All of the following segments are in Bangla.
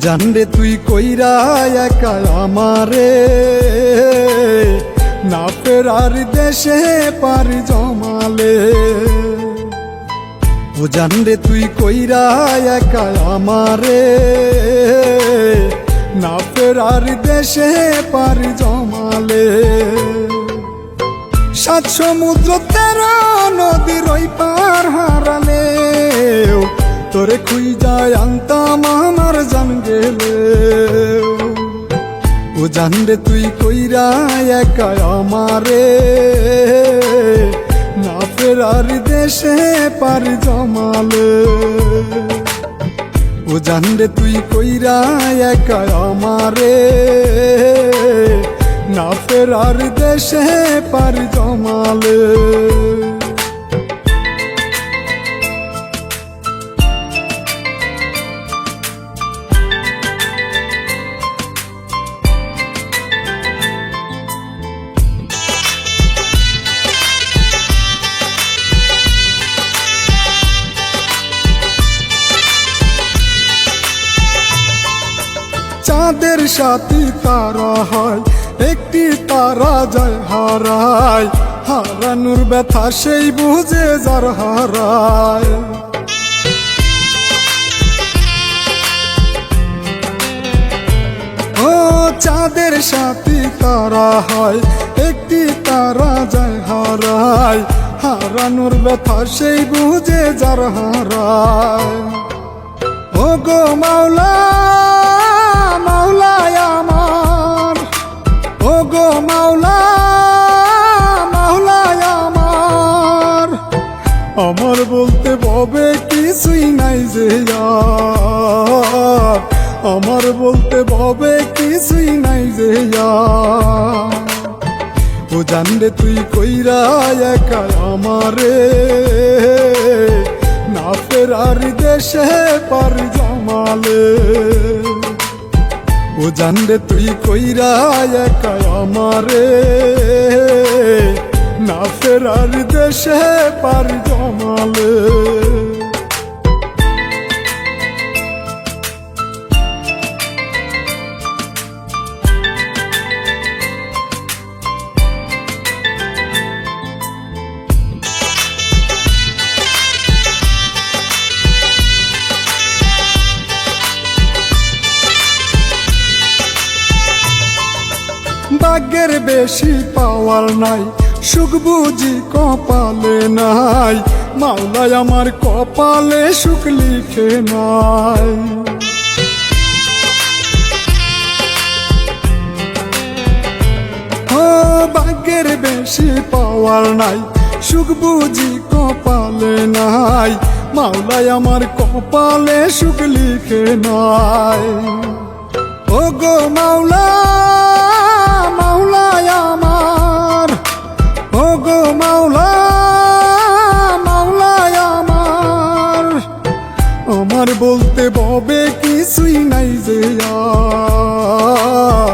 জানরে তুই কইরা একা আমারে, না ফেরার দেশে পারি জমালে। জানরে তুই কইরা একা আমারে, না ফেরার দেশে পারি জমালে। সাত সমুদ্র 13 নদীর ওই পার হারালে, তোরে খুঁজায় আনতাম আমার জান গেলে। জানরে তুই কইরা একা আমারে, না ফেরার দেশে পারি জমালে। জানরে তুই কইরা একা আমারে, না ফেরার দেশে পারি জমালে। চাঁদের সাথে তারা হয়, একটি তারা যায় হারায়। হারানোর ব্যথা সেই বুঝে যার হারায়। ও চাঁদের সাথে তারা হয়, একটি তারা যায় হারায়। হারানোর ব্যথা সেই বুঝে যার হারায়। ও গো মাওলা মাওলায় আমার, ও গো মাওলা মাওলায় আমার। আমার বলতে ভবে কিছুই নাই যে আর, আমার বলতে ভবে কিছুই নাই যে আর। জানরে তুই কইরা একা আমারে, না ফেরার দেশে পারি জমালে। জানরে তুই কইরা একা আমারে, না ফেরার দেশে পারি জমালে। ভাগ্যের বেশি পাওয়ার নাই, সুখ বুঝি কপালে নাই। মাওলায় আমার কপালে সুখ লিখে নাই। ও ভাগ্যের বেশি পাওয়ার নাই, সুখ বুঝি কপালে নাই। মাওলায় আমার কপালে সুখ লিখে নাই। ও গো মাওলা মাওলায় আমার, ও গো মাওলা মাওলায় আমার। আমার বলতে ভবে কিছুই নাই যে আর,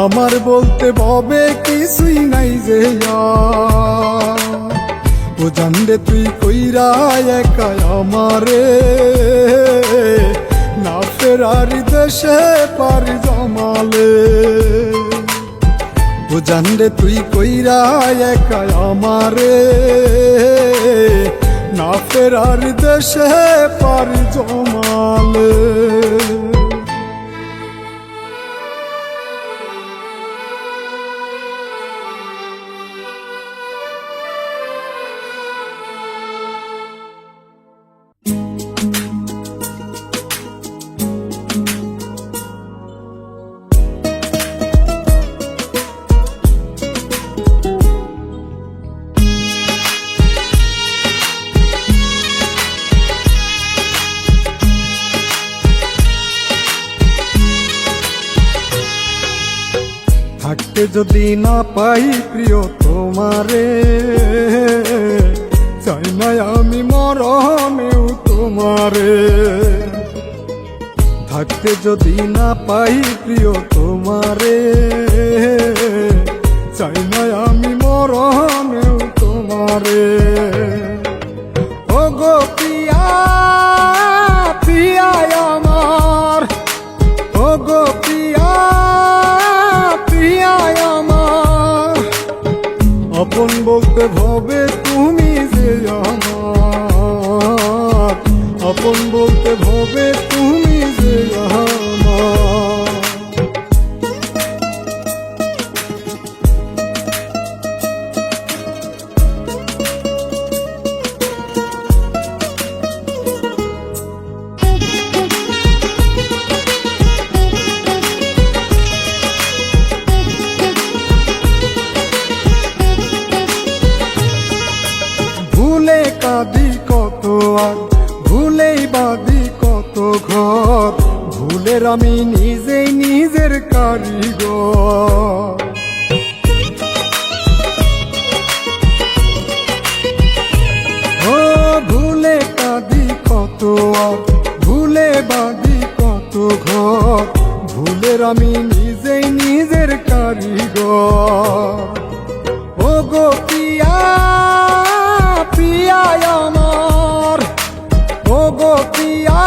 আমার বলতে ভবে কিছুই নাই যে আর। জানরে তুই কইরা একা আমারে, না ফেরার দেশে পারি জমালে। জানরে তুই কইরা একা আমারে, না ফেরার দেশে পারি জমালে। থাকতে যদি না পাই প্রিয় তোমারে, চাই না আমি মরণেও তোমারে। থাকতে যদি না পাই প্রিয় তোমারে, চাই না আমি মরণেও তোমারে। ও গো প্রিয়া প্রিয়া আমার, বলতে ভবে তুমি যে আমার, আপন বলতে ভবে তুমি যে আমার। ভুলে কাঁদি কত আর ভুলেই বাঁধি কত ঘর, ভুলের আমি নিজেই নিজের কারিগর। ও ভুলে কাঁদি কত আর ভুলে বাঁধি কত ঘর, ভুলের আমি নিজেই নিজের কারিগর। ও গো পিয়া পিয়া আমার, ও গো পিয়া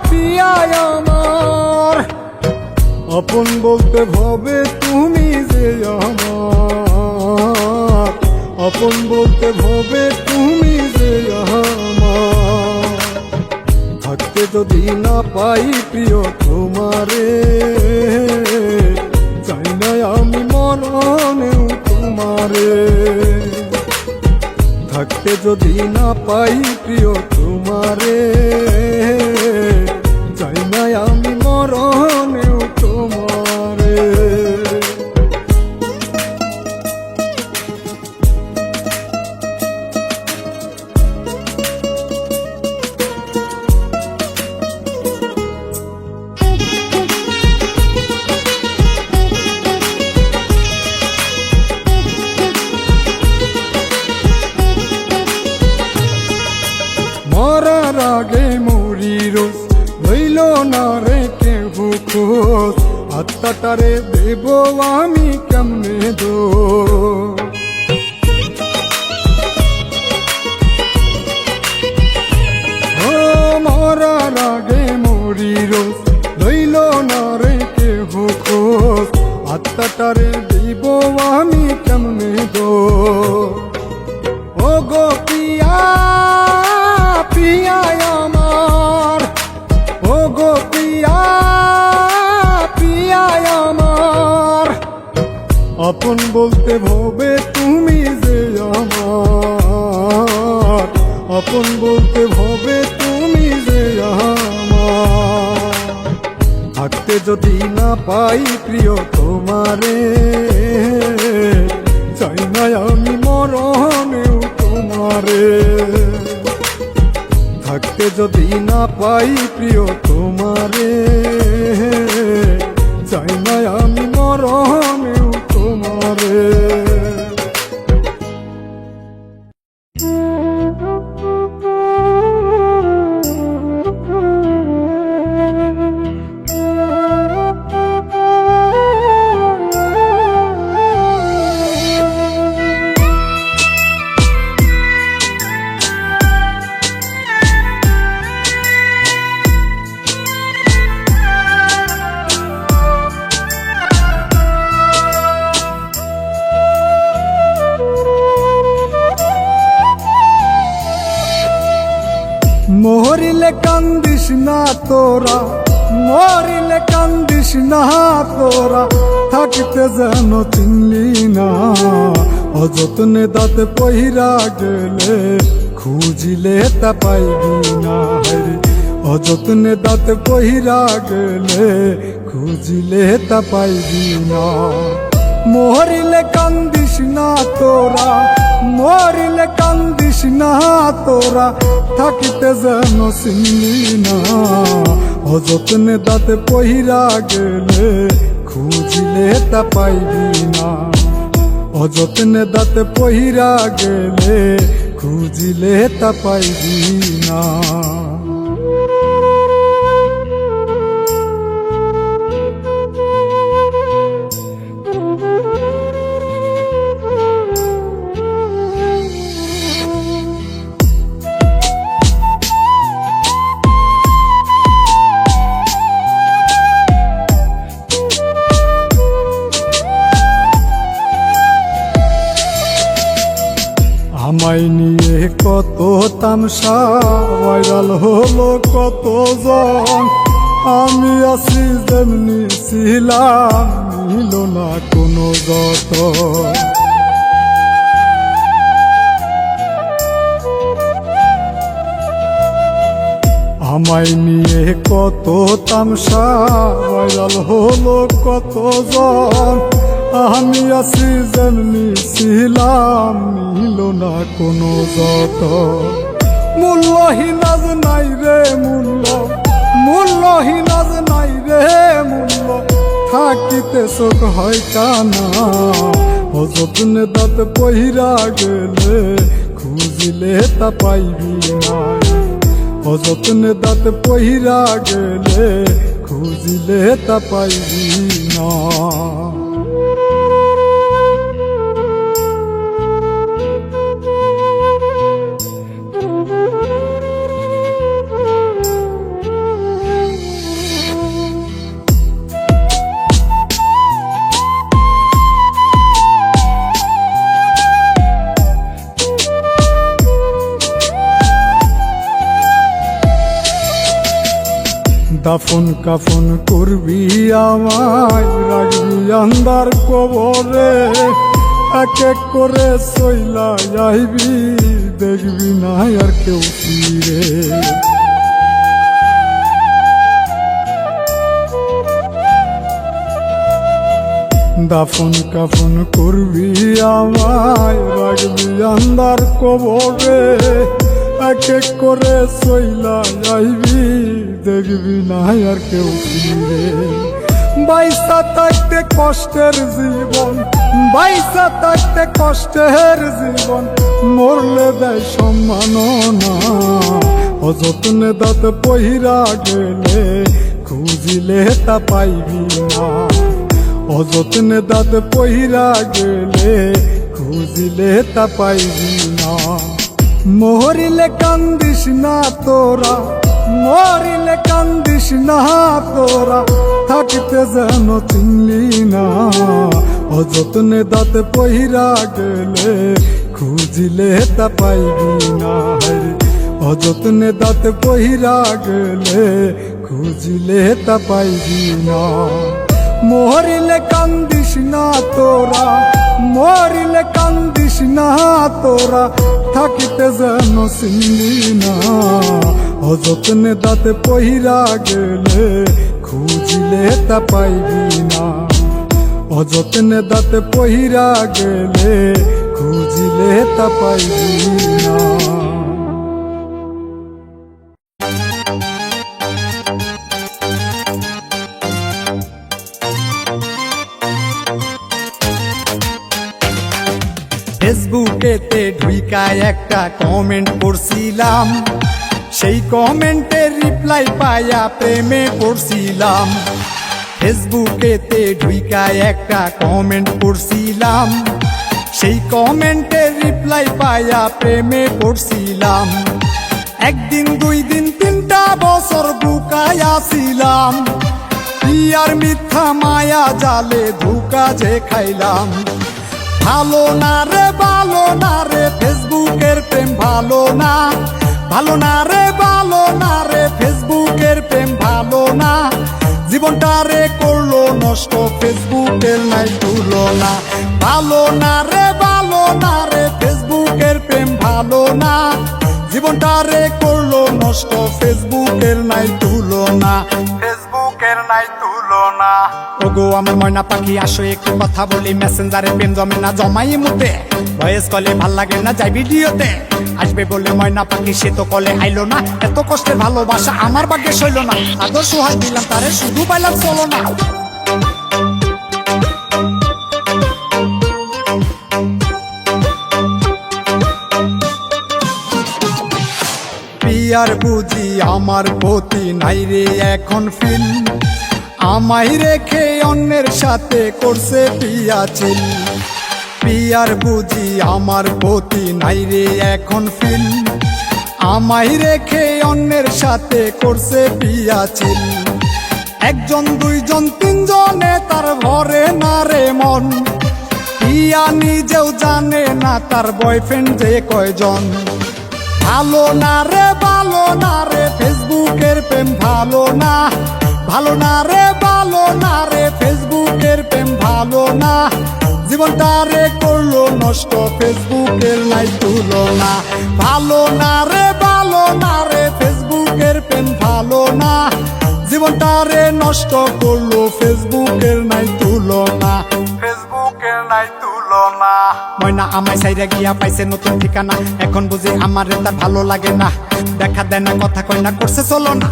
পিয়া আমার, আপন বলতে ভবে তুমি যে আমার, আপন বলতে ভবে তুমি যে আমার। থাকতে যদি না পাই প্রিয় তোমারে, চাই না আমি মরণেও তোমারে। থাকতে যদি না পাই প্রিয় তোমারে, চাই না আমি মরণেও তোমারে। মরার আগে মরি রোজ, রইল না রে কেহ খোঁজ, আত্মাটারে দেব আমি কেমনে দোষ। ও মরার আগে মরি রোজ, রইল না রে কেহ খোঁজ, আত্মাটারে দেব আমি কেমনে দোষ। ও গো পিয়া পিয়া আমার, ও গো পিয়া পিয়া আমার, আপন বলতে ভবে তুমি যে আমার, আপন বলতে ভবে তুমি যে আমার। থাকতে যদি না পাই প্রিয় তোমারে, চাই না আমি মরণেও তোমারে। থাকতে যদি না পাই প্রিয় তোমারে, চাই না আমি মরণেও তোমারে। মরিলে কান্দিস না তোরা, মরিলে কান্দিস না তোরা, থাকিতে যেন চিনলি না। অযত্নে দাঁত পহিরা গেলে খুঁজিলে তা পাইবি না। অযত্নে দাঁত পহিরা গেলে খুঁজিলে তা পাইবি না। মরিলে কান্দিস না তোরা, মরিলে কান্দিস না তোরা, থাকিতে যেন চিনলি না। অযত্নে দাঁত পহিরা গেলে খুঁজিলে তা পাইবি না। অযত্নে দাঁত পহিরা গেলে খুঁজিলে তা পাইবি না। আমায় নিয়ে কত তামসা ভাইরাল হলো কত জন, আমি আছি যেমনি ছিলাম নিল না কোনো যতন। আমায় নিয়ে কত তামসা ভাইরাল হলো কত জন, আমি আছি যেমনি ছিলাম নিল না কোনো যতন। মূল্যহীন আজ নাই রে মূল্য, মূল্যহীন আজ নাই রে মূল্য, থাকিতে চোখ হয় কানা। অযত্নে দাঁত পহিরা গেলে খুঁজিলে তা পাইবি না, অযত্নে দাঁত পহিরা গেলে খুঁজিলে তা পাইবি না। দাফন কাফন করবি আমায় রাখবি আন্দার কবরে, এক এক করে সইলা যাইবি দেখবি না আর কেউ ফিরে। দাফন কাফন করবি আমায় রাখবি আন্দার কবরে, এক এক করে সইলা যাইবি দেখবি না আর কেউ ফিরে। বাইসা থাকতে কষ্টের জীবন, বাইসা থাকতে কষ্টের জীবন, মরলে দেয় সম্মাননা। অযত্নে দাঁত পহিরা গেলে খুঁজিলে তা পাইবি না, অযত্নে দাঁত পহিরা গেলে খুঁজিলে তা পাইবি না। মরিলে কান্দিস না তোরা, মরিলে কান্দিস না তোরা, থাকিতে যেন চিনলি না। অযত্নে দাঁত পহিরা গেলে খুঁজিলে তা পাইবি না, অযত্নে দাঁত পহিরা গেলে খুঁজিলে তা পাইবি না। মরিলে কান্দিস না তোরা, মরিলে কান্দিস না তোরা, থাকিতে যেন চিনলি না। অযত্নে দাঁত পহিরা গেলে খুঁজিলে তা পাইবি না, অযত্নে দাঁত পহিরা গেলে খুঁজিলে তা পাইবি না। ফেসবুকেতে ঢুইকায় একটা কমেন্ট করছিলাম, সেই কমেন্টের রিপ্লাই পাইয়া প্রেমে পড়ছিলাম। ফেসবুকেতে ঢুইকায় একটা কমেন্ট করছিলাম, সেই কমেন্টের রিপ্লাই পাইয়া প্রেমে পড়ছিলাম। একদিন দুই দিন তিনটা বছর বুকায় আসিলাম, আর মিথ্যা মায়া জালে ধোঁকা যে খাইলাম। ভালো না রে ভালো না রে ফেসবুকের প্রেম ভালো না, ভালো না রে ভালো না রে ফেসবুকের প্রেম ভালো না। জীবনটা রে করলো নষ্ট ফেসবুকের নাই তুলনা। ভালো না রে ভালো না রে ফেসবুকের প্রেম ভালো না, জীবনটা রে করলো নষ্ট ফেসবুকের নাই তুলনা, ফেসবুকের নাই তুলনা। ওগো আমার ময়না পাখি আসো একটু কথা বলি, মেসেঞ্জারে প্রেম জমে না জমাই মুতে, ভয়েস কলে ভাল লাগে না যাই ভিডিওতে। আসবে বলে ময়না পাখি সে তো কলে আইলো না, এত কষ্টের ভালোবাসা আমার ভাগ্যে সইল না। আদর্শ হয় দিলাম তারে শুধু পাইলাম চলো না। পিয়ার বুঝি আমার প্রতি নাই রে এখন ফিল, আমায় রেখে অন্যের সাথে করছে পিয়া চিল। পিয়ার বুঝি আমার প্রতি নাই রে এখন ফিল, আমায় রেখে অন্যের সাথে করছে পিয়া চিল। একজন দুইজন তিনজনে তার ভরে না রে মন, প্রিয়া নিজেও জানে না তার বয়ফ্রেন্ড যে কয়জন। ভালো না রে ভালো না রে ফেসবুকের প্রেম ভালো না, ভালো না রে ভালো না রে ফেসবুকের প্রেম ভালো না, জীবনটা রে করলো নষ্ট ফেসবুকের নাই তুলনা। ভালো না রে ভালো না রে ফেসবুকের প্রেম ভালো না, জীবনটা রে নষ্ট করলো ফেসবুকের নাই তুলনা, ফেসবুকের নাই তুলনা। ময়না আমায় সাইরা গিয়া পাইছে নতুন ঠিকানা, এখন বুঝি আমার তার ভালো লাগে না, দেখা দেয় না কথা কয় না করছে চলো না,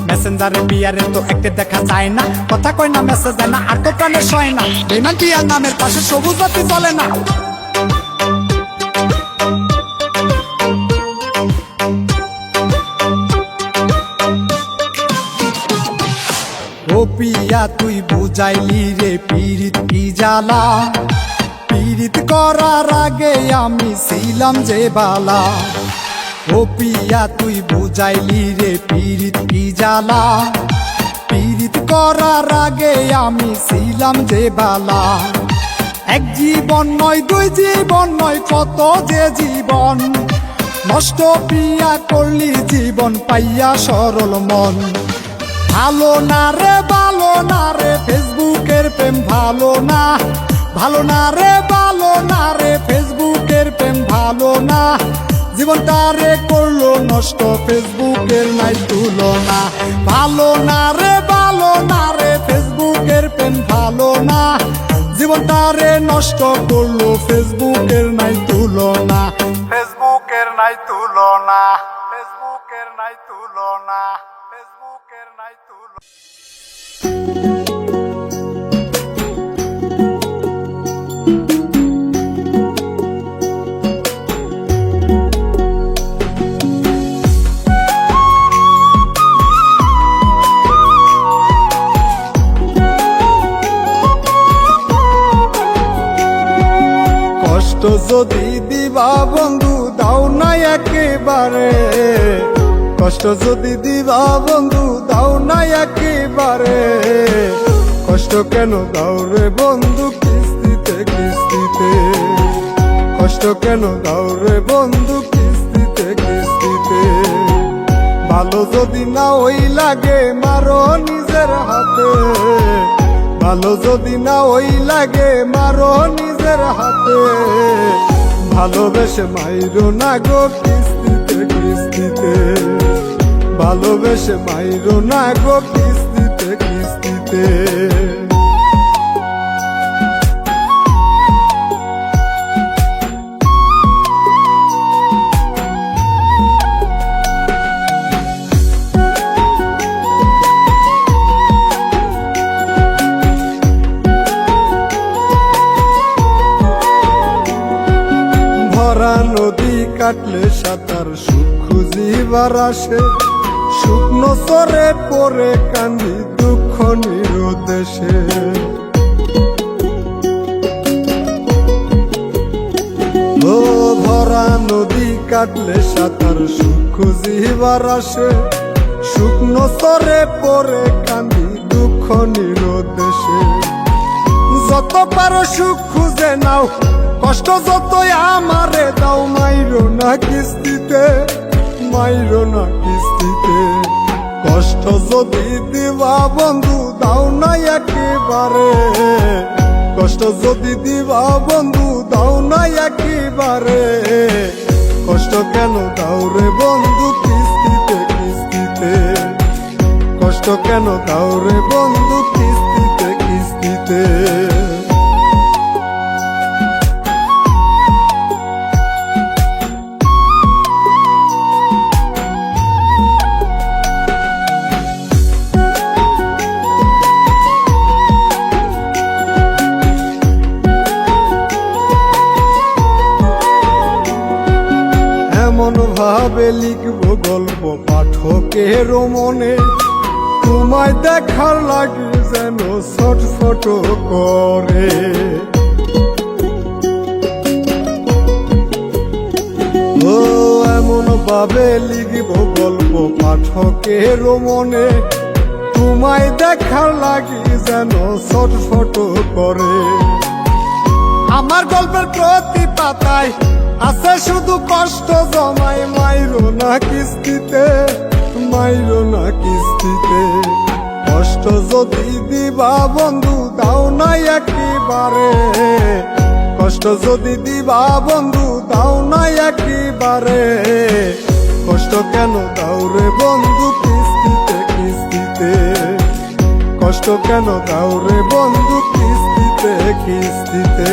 মেসেঞ্জারে বিয়ারে তো একটা দেখা যায় না, কথা কয় না মেসেজ দেয় না আর তো প্রাণে সয় না, বেমান বিয়ার নামের পাশে সবুজ বাতি চলে না। ও পিয়া তুই বুঝাইলি রে পীড়িত কি জ্বালা, পীড়িত করার আগে আমি ছিলাম যে বালা। ও পিয়া তুই বুঝাইলি রে পীড়িত কি জ্বালা, পীড়িত করার আগে আমি ছিলাম যে বালা। এক জীবন নয় দুই জীবন নয় কত যে জীবন, নষ্ট পিয়া করলি জীবন পাইয়া সরল মন। ভালো না রে ভালো না রে ফেসবুকের প্রেম ভালো না, ভালো না রে ভালো না রে ফেসবুকের প্রেম ভালো না, জীবনটা রে করলো নষ্ট ফেসবুকের নাই তুলনা। ভালো না রে ভালো না রে ফেসবুকের প্রেম ভালো না, জীবনটা রে নষ্ট করলো ফেসবুকের নাই তুলনা, ফেসবুকের নাই তুলনা, ফেসবুকের নাই তুলনা, ফেসবুকের নাই তুলনা। কষ্ট যদি দিবা বন্ধু দাও না একেবারে, কষ্ট যদি দিবা বন্ধু দাও না একেবারে, কষ্ট কেন দাও রে বন্ধু কিস্তিতে কিস্তিতে, কষ্ট কেন দাও রে বন্ধু কিস্তিতে কিস্তিতে। ভালো যদি না ওই লাগে মারো নিজের হাতে, ভালো যদি না ওই লাগে মারো নিজের হাতে, ভালোবেসে মাইরো না গো কিস্তিতে কিস্তিতে, ভালোবেসে মাইরো না গো কিস্তিতে কিস্তিতে। ভরা নদী কাটলে সাঁতার সুখ খুঁজিবার আসে, শুকনো সরে পরে কান্দি দুঃখ নিরুদ্দেশে। ও ভরা নদী কাটলে সাঁতার সুখ খুঁজিবার আসে, শুকনো সরে পরে কান্দি দুঃখ নিরুদ্দেশে। যত পারো সুখ খুঁজে নাও, কষ্ট যতই আমারে দাও, মাইরো না কিস্তিতে, মাইরো না কিস্তিতে। কষ্ট যদি দিবা বন্ধু দাও না একেবারে, কষ্ট যদি দিবা বন্ধু দাও না একেবারে, কষ্ট কেন দাও রে বন্ধু কিস্তিতে কিস্তিতে, কষ্ট কেন দাও রে বন্ধু কিস্তিতে কিস্তিতে। এমন ভাবে লিখবো গল্প পাঠকের মনে, তোমায় দেখার লাগে যেন ছটফট করে। ও এমন ভাবে লিখবো গল্প পাঠকের মনে, তোমায় দেখার লাগে যেন ছটফট করে। আমার গল্পের প্রতি পাতায় আছে শুধু কষ্ট জমায়, মাইরো না কিস্তিতে, মাইরো না কিস্তিতে। কষ্ট যদি দিবা বন্ধু দাও না একেবারে, কষ্ট যদি দিবা বন্ধু দাও না একেবারে। কষ্ট কেন দাও রে বন্ধু কিস্তিতে কিস্তিতে, কষ্ট কেন দাও রে বন্ধু কিস্তিতে কিস্তিতে।